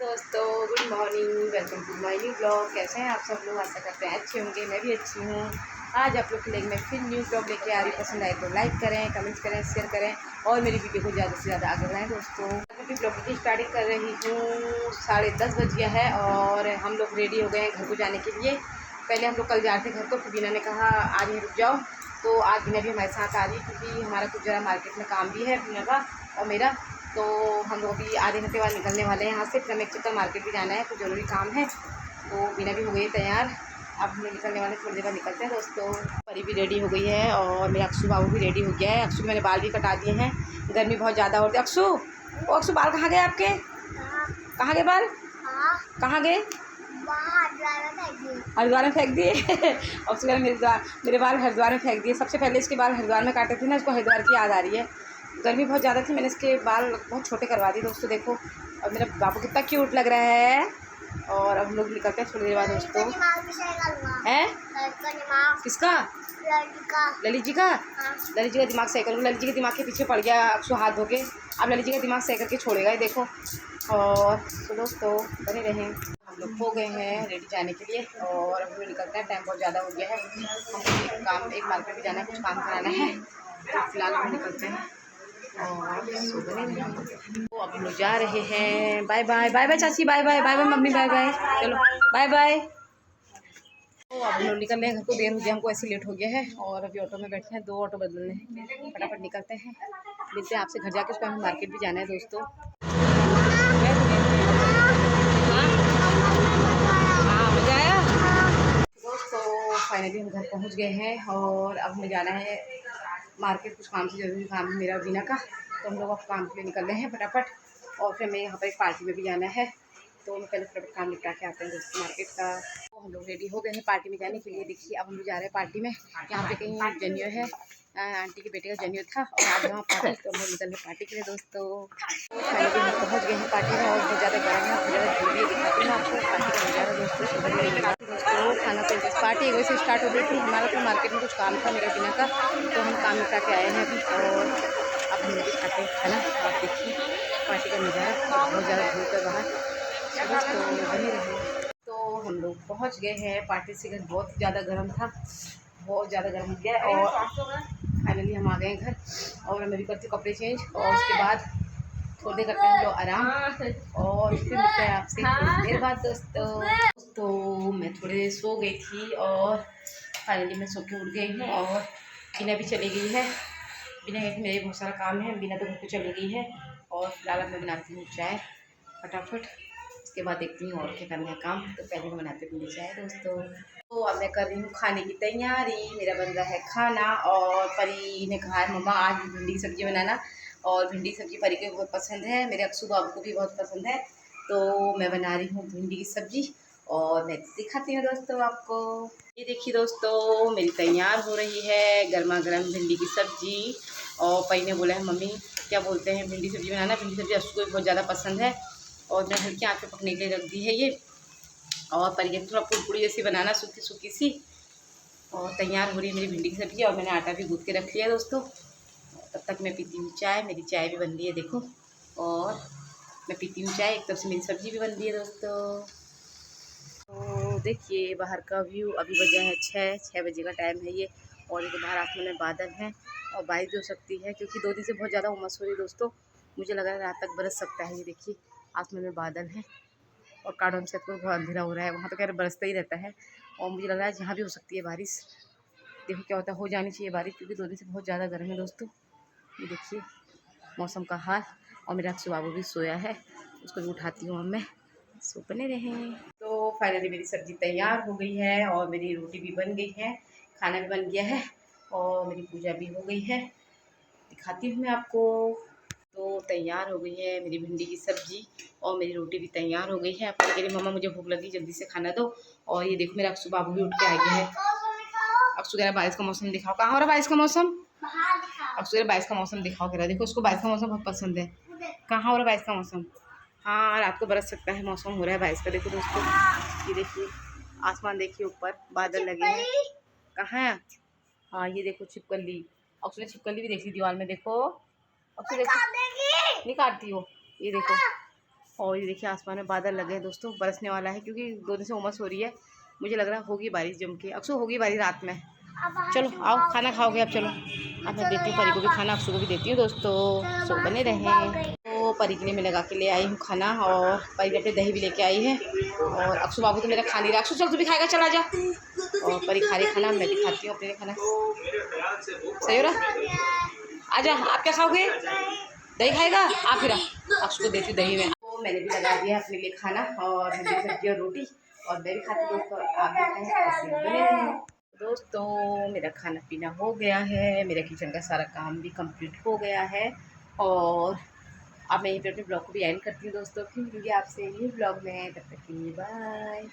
दोस्तों, good morning. Welcome to my new blog. कैसे हैं आप सब लोग? आशा करते हैं अच्छे होंगे। मैं भी अच्छी हूँ। आज आप लोग के लिए मैं फिर न्यू ब्लॉग लेके आ रही। पसंद आए तो लाइक करें, कमेंट करें, शेयर करें और मेरी वीडियो को ज़्यादा से ज़्यादा आगे बढ़ाएं। दोस्तों, अभी ब्लॉग की स्टार्टिंग कर रही हूँ। 10:30 बज गया है और हम लोग रेडी हो गए हैं घर को जाने के लिए। पहले हम लोग कल जा रहे थे घर को, फिर बीना ने कहा आज ही रुक जाओ, तो आज बीना भी हमारे साथ आ रही क्योंकि हमारा कुछ ज़रा मार्केट में काम भी है बीना का और मेरा। तो हम लोग अभी आधे घंटे बाद निकलने वाले हैं यहाँ से। फिर हमें एक चक्कर मार्केट भी जाना है, कुछ ज़रूरी काम है। तो बीना भी हो गई है तैयार। अब हम लोग निकलने वाले, थोड़ी देर बाद निकलते हैं। दोस्तों, परी भी रेडी हो गई है और मेरा अक्षु बाबू भी रेडी हो गया है। अक्षु के मैंने बाल भी कटा दिए हैं, गर्मी बहुत ज़्यादा होती है। अक्षु, ओ अक्षु, बाल कहाँ गए आपके? कहाँ गए बाल? कहाँ गए? हरिद्वार में फेंक दिए। अक्षु कह मेरे बाल हरिद्वार में फेंक दिए। सबसे पहले इसके बाल हरिद्वार में काटे थे ना, इसको हरिद्वार की याद आ रही है। गर्मी बहुत ज़्यादा थी, मैंने इसके बाल बहुत छोटे करवा दिए। दोस्तों देखो, और मेरा बाबू कितना क्यूट लग रहा है। और अब हम लोग निकलते हैं थोड़ी देर बाद। दोस्तों है किसका? ललित जी का। ललित जी का दिमाग सही करूँगा। ललित जी के दिमाग के पीछे पड़ गया अक्षु हाथ धो के। अब ललित जी का दिमाग सही करके छोड़ेगा, ये देखो। और तो दोस्तों बने रहें। हम लोग हो गए हैं रेडी जाने के लिए और अब हम लोग निकलते हैं। टाइम बहुत ज़्यादा हो गया है, हमको एक मार्केट भी जाना है, कुछ काम कराना है। तो फिलहाल हम निकलते हैं और तो अब हम लोग जा रहे हैं। बाय बाय, बाय बाय चाची, bye bye, bye bye mummy, bye bye, चलो बाय बाय। तो अब हम लोग निकल रहे हैं घर को। देर हो गया हमको, ऐसे लेट हो गया है और अभी ऑटो में बैठे हैं। 2 ऑटो बदलने हैं, फटाफट निकलते हैं। मिलते हैं आपसे घर जाके। उसको हमें मार्केट भी जाना है। दोस्तों हाँ, मज़ा आया। दोस्तों फाइनली हम घर पहुँच गए हैं और अब हमें जाना है मार्केट। कुछ काम से ज़रूरी काम है मेरा और बीना का, तो हम लोग अब काम के लिए निकल रहे हैं फटाफट। और फिर हमें यहाँ पर एक पार्टी में भी जाना है, तो हम पहले फटाफट काम निपटा के आते हैं दोस्तों मार्केट का। तो हम लोग रेडी हो गए हैं पार्टी में जाने के लिए। देखिए अब हम लोग जा रहे हैं पार्टी में। यहाँ पे कहीं जनियो है, आंटी के बेटे का जनियो था और आज वहाँ पार्टी, तो हम लोग निकल रहे पार्टी के लिए। दोस्तों फाइनली हम पहुँच गए हैं पार्टी में और बहुत ज़्यादा गर्म है, बहुत ज़्यादा भीड़ दिखाती हूँ आपको पार्टी का नज़ारा। दोस्तों खाना तो पार्टी एक बजे से स्टार्ट हो गई थी। हमारा तो मार्केट में कुछ काम था मेरा बिना का, तो हम काम निपटा के आए हैं अभी। और अब हम लोग खाते हैं खाना। आप देखिए पार्टी का नज़ारा, बहुत ज़्यादा धूप है बाहर। तो बनी रही। तो हम लोग पहुँच गए हैं पार्टी से घर। बहुत ज़्यादा गर्म था, बहुत ज़्यादा गर्म हो गया और फाइनली हम आ गए हैं घर। और मैं भी करती हूँ कपड़े चेंज और उसके बाद थोड़ी देर करते हैं जो आराम और फिर मिलते हैं आपसे थोड़ी देर बाद। दोस्तों मैं थोड़ी देर सो गई थी और फाइनली मैं सो के उठ गई हूँ और बीना भी चली गई है। बीना कहती मेरे बहुत सारा काम है, बीना तो घर को चली गई है। और फिलहाल मैं बनाती हूँ चाय फटाफट, उसके बाद देखती हूँ और क्या करना है काम। तो पहले मैं बनाती हूँ चाय। दोस्तों तो अब मैं कर रही हूँ खाने की तैयारी। मेरा बन रहा है खाना और परी ने कहा है मम्मा आज भिंडी की सब्ज़ी बनाना, और भिंडी की सब्ज़ी परी को बहुत पसंद है, मेरे अक्षु बाबू को भी बहुत पसंद है। तो मैं बना रही हूँ भिंडी की सब्ज़ी और मैं दिखाती हूँ दोस्तों आपको। ये देखिए दोस्तों मेरी तैयार हो रही है गर्मा गर्म भिंडी की सब्ज़ी। और परी ने बोला है मम्मी क्या बोलते हैं भिंडी सब्ज़ी बनाना। भिंडी सब्ज़ी अक्षु को भी बहुत ज़्यादा पसंद है और मैं हल्की आँच पे पकने के लिए रख दी है ये। और परी थोड़ा पुड़पुड़ी जैसी बनाना, सूखी सूखी सी। और तैयार हो रही है मेरी भिंडी की सब्ज़ी और मैंने आटा भी गूँथ के रख लिया दोस्तों। तब तक मैं पीती हूँ चाय। मेरी चाय भी बन रही है देखो, और मैं पीती हूँ चाय। एक तरफ से मेरी सब्ज़ी भी बन रही है दोस्तों। तो देखिए बाहर का व्यू। अभी बजा है 6 बजे का टाइम है ये, और ये बाहर आसमान में बादल हैं और बारिश भी हो सकती है क्योंकि 2 दिन से बहुत ज़्यादा उमस हो रही है दोस्तों। मुझे लग रहा है रात तक बरस सकता है। ये देखिए आसमान में बादल हैं और कार्डन से बहुत अंधेरा हो रहा है, वहाँ तो खैर बरसता ही रहता है। और मुझे लग रहा है जहाँ भी हो सकती है बारिश। देखो क्या होता है, हो जानी चाहिए बारिश क्योंकि 2 दिन से बहुत ज़्यादा गर्म है दोस्तों। ये देखिए मौसम का हाल। और मेरा अक्षु बाबू भी सोया है, उसको भी उठाती हूँ अब मैं। सो बने रहें। तो फाइनली मेरी सब्ज़ी तैयार हो गई है और मेरी रोटी भी बन गई है, खाना भी बन गया है और मेरी पूजा भी हो गई है। दिखाती हूँ मैं आपको। तो तैयार हो गई है मेरी भिंडी की सब्ज़ी और मेरी रोटी भी तैयार हो गई है। आप कह रही मम्मा मुझे भूख लगी जल्दी से खाना दो। और ये देखो मेरा अक्षु बाबू भी उठ के आ गया है। अक्षु कह रहा बारिश का मौसम दिखाओ। कहाँ हो रहा बारिश का मौसम? अक्षु कह रहा बारिश का मौसम दिखाओ कह रहा। देखो उसको बारिश का मौसम बहुत पसंद है। कहाँ हो रहा बारिश का मौसम? हाँ रात को बरस सकता है, मौसम हो रहा है बारिश का। देखो दोस्तों ये देखिए आसमान देखिए, ऊपर बादल लगे हैं। कहाँ है? हाँ ये देखो छिपकली। अक्षु ने छिपकली भी देखी दीवार में। देखो अक्षु देखो नहीं काटती हो। ये देखो और ये देखिए आसमान में बादल लगे हैं दोस्तों, बरसने वाला है क्योंकि 2 दिन से उमस हो रही है। मुझे लग रहा है होगी बारिश जम के, अक्सर होगी बारिश रात में। चलो आओ खाना खाओगे अब, चलो अब मैं देती हूँ परी को भी खाना, अक्सर को भी देती हूँ दोस्तों, सो बने रहें। तो परी के लिए मैं लगा के ले आई हूँ खाना, और परी ने अपने दही भी लेके आई है, और अक्सू बाबू तो मेरा खा नहीं रहा। अक्सू चल तू भी खाएगा, चला जा। और परी खा रही खाना, मैं भी खाती हूँ अपने लिए खाना। सही हो रहा, आजा। आप क्या खाओगे? दही खाएगा आप? फिर अक्सू को देती हूँ दही में। तो मैंने भी लगा दिया अपने लिए खाना, और हरी सब्जी और रोटी, और मैं भी खाती हूँ दोस्तों, आप भी खाएं, ऐसे बने रहें। दोस्तों मेरा खाना पीना हो गया है, मेरा किचन का सारा काम भी कंप्लीट हो गया है, और अब मैं यहीं पे अपने ब्लॉग को भी एंड करती हूँ दोस्तों। फिर मिलूंगी आपसे न्यू ब्लॉग में, तब तक के लिए बाय।